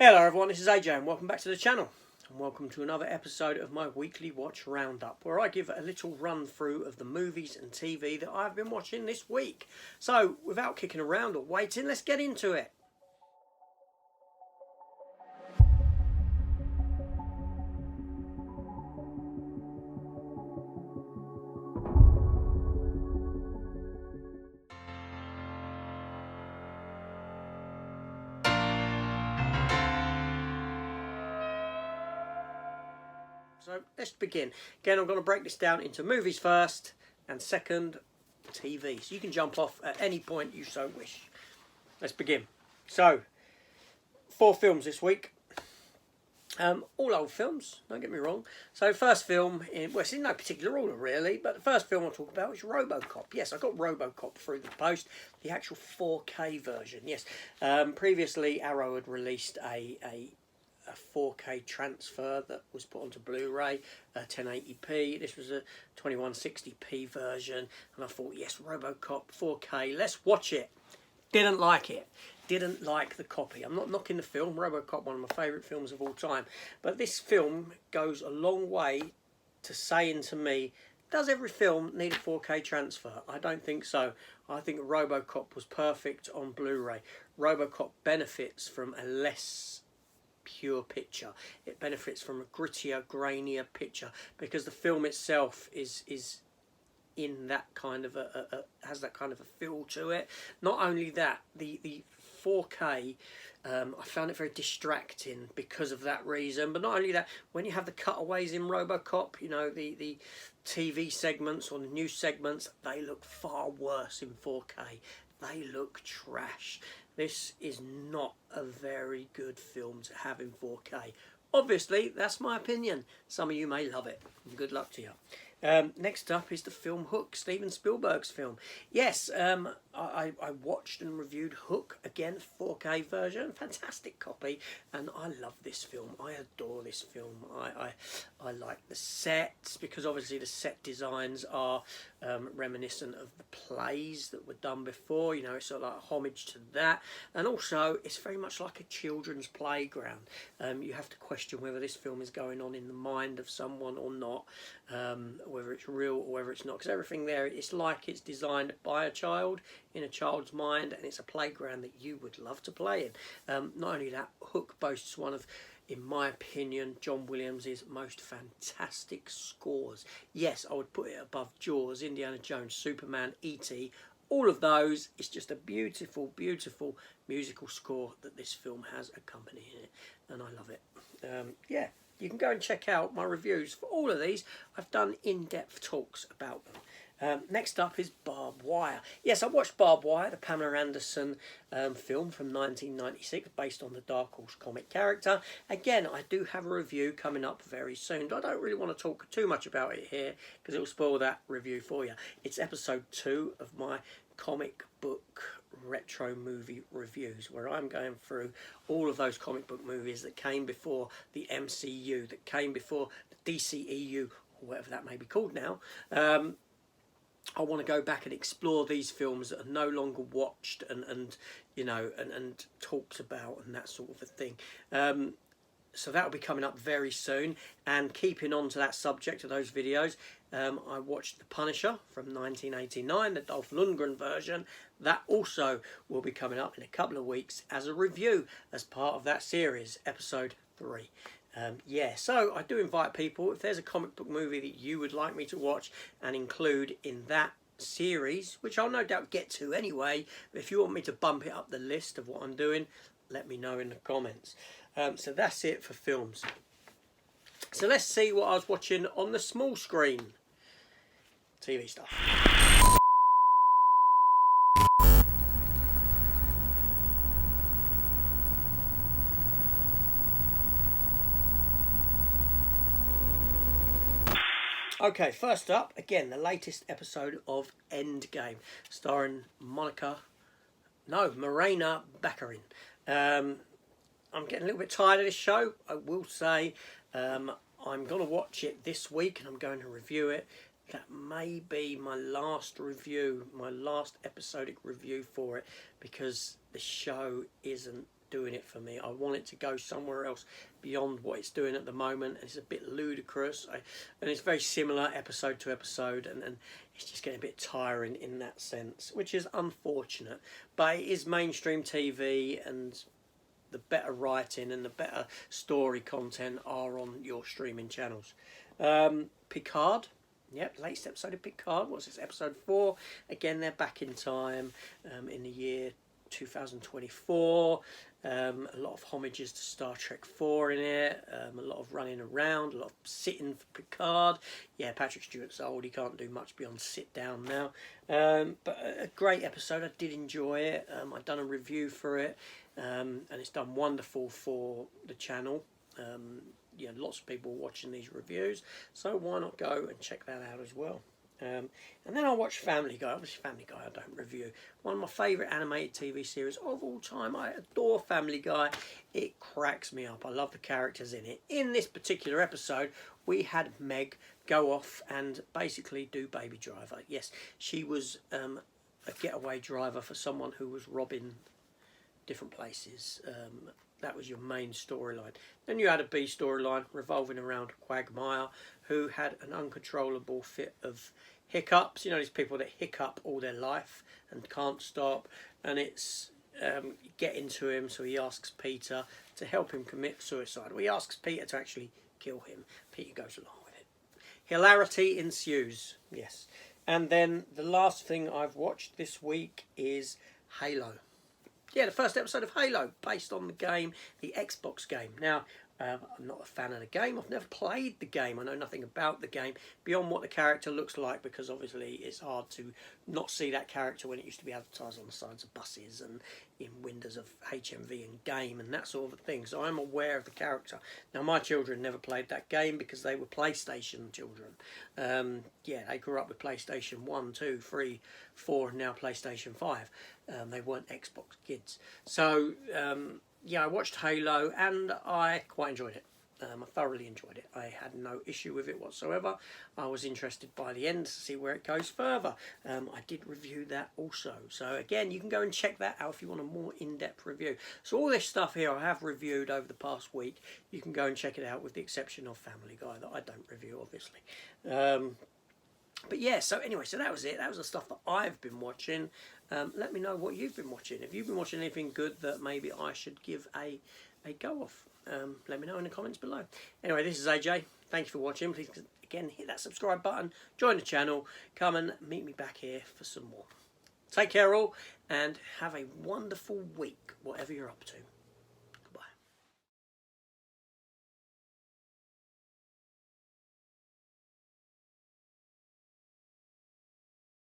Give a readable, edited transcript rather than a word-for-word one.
Hello everyone, this is AJ and welcome back to the channel. And welcome to another episode of my weekly watch roundup, where I give a little run through of the movies and TV that I've been watching this week. So without kicking around or waiting, let's get into it. So let's begin. Again, I'm going to break this down into movies first and second TV. So you can jump off at any point you so wish. Let's begin. So, 4 films this week. All old films, don't get me wrong. So first film, it's in no particular order really, but the first film I'll talk about is Robocop. Yes, I got Robocop through the post, the actual 4K version. Yes, previously Arrow had released a 4K transfer that was put onto Blu-ray, 1080p. This was a 2160p version, and I thought, yes, Robocop 4K, let's watch it. Didn't like it. Didn't like the copy. I'm not knocking the film. Robocop, one of my favourite films of all time. But this film goes a long way to saying to me, does every film need a 4K transfer? I don't think so. I think Robocop was perfect on Blu-ray. Robocop benefits from a less pure picture. It benefits from a grittier, grainier picture because the film itself is in that kind of has that kind of a feel to it. Not only that, the 4K, I found it very distracting because of that reason. But not only that, when you have the cutaways in Robocop, you know, the TV segments or the news segments, they look far worse in 4K. They look trash. This is not a very good film to have in 4K. Obviously, that's my opinion. Some of you may love it. Good luck to you. Next up is the film Hook, Steven Spielberg's film. Yes, I watched and reviewed Hook, again, 4K version, fantastic copy, and I love this film. I adore this film. I like the sets, because obviously the set designs are reminiscent of the plays that were done before. You know, it's sort of like a homage to that, and also it's very much like a children's playground. You have to question whether this film is going on in the mind of someone or not, whether it's real or whether it's not, because everything there, it's like it's designed by a child, in a child's mind, and it's a playground that you would love to play in. Not only that, Hook boasts one of, in my opinion, John Williams' most fantastic scores. Yes, I would put it above Jaws, Indiana Jones, Superman, E.T., all of those. It's just a beautiful, beautiful musical score that this film has accompanying it, and I love it. Yeah, you can go and check out my reviews for all of these. I've done in-depth talks about them. Next up is Barbed Wire. Yes, I watched Barbed Wire, the Pamela Anderson film from 1996, based on the Dark Horse comic character. Again, I do have a review coming up very soon. I don't really want to talk too much about it here because it will spoil that review for you. It's episode 2 of my comic book retro movie reviews, where I'm going through all of those comic book movies that came before the MCU, that came before the DCEU, or whatever that may be called now. I want to go back and explore these films that are no longer watched and you know, and talked about and that sort of a thing. So that will be coming up very soon. And keeping on to that subject of those videos, I watched The Punisher from 1989, the Dolph Lundgren version. That also will be coming up in a couple of weeks as a review, as part of that series, episode 3. Yeah, so I do invite people, if there's a comic book movie that you would like me to watch and include in that series, which I'll no doubt get to anyway, but if you want me to bump it up the list of what I'm doing, let me know in the comments. So that's it for films. So let's see what I was watching on the small screen. TV stuff. Okay, first up, again, the latest episode of Endgame, starring Morena Baccarin. I'm getting a little bit tired of this show, I will say. I'm going to watch it this week and I'm going to review it. That may be my last review, my last episodic review for it, because the show isn't doing it for me. I want it to go somewhere else beyond what it's doing at the moment. It's a bit ludicrous, and it's very similar episode to episode, and it's just getting a bit tiring in that sense, which is unfortunate. But it is mainstream TV, and the better writing and the better story content are on your streaming channels. Picard. Yep, latest episode of Picard. What's this? Episode 4. Again, they're back in time in the year 2024. A lot of homages to Star Trek 4 in it. A lot of running around. A lot of sitting for Picard. Yeah, Patrick Stewart's old. He can't do much beyond sit down now. But a great episode. I did enjoy it. I've done a review for it. And it's done wonderful for the channel. Yeah, lots of people watching these reviews, so why not go and check that out as well. And then I watch Family Guy. Obviously Family Guy I don't review. One of my favourite animated TV series of all time. I adore Family Guy. It cracks me up. I love the characters in it. In this particular episode, we had Meg go off and basically do Baby Driver. Yes, she was a getaway driver for someone who was robbing different places. That was your main storyline. Then you had a B storyline revolving around Quagmire, who had an uncontrollable fit of hiccups. You know, these people that hiccup all their life and can't stop. And it's getting to him, so he asks Peter to help him commit suicide. Well, he asks Peter to actually kill him. Peter goes along with it. Hilarity ensues, yes. And then the last thing I've watched this week is Halo. Yeah, the first episode of Halo, based on the game, the Xbox game. Now, I'm not a fan of the game. I've never played the game. I know nothing about the game beyond what the character looks like, because obviously it's hard to not see that character when it used to be advertised on the sides of buses and in windows of HMV and game and that sort of thing. So I'm aware of the character. Now, my children never played that game because they were PlayStation children. Yeah, they grew up with PlayStation 1, 2, 3, 4, and now PlayStation 5. They weren't Xbox kids. So, yeah, I watched Halo and I quite enjoyed it. I thoroughly enjoyed it. I had no issue with it whatsoever. I was interested by the end to see where it goes further. I did review that also. So again, you can go and check that out if you want a more in-depth review. So all this stuff here I have reviewed over the past week. You can go and check it out, with the exception of Family Guy that I don't review, obviously. But yeah, so anyway, so that was it. That was the stuff that I've been watching. Let me know what you've been watching. If you've been watching anything good that maybe I should give a go off, let me know in the comments below. Anyway, this is AJ. Thank you for watching. Please, again, hit that subscribe button. Join the channel. Come and meet me back here for some more. Take care all, and have a wonderful week, whatever you're up to.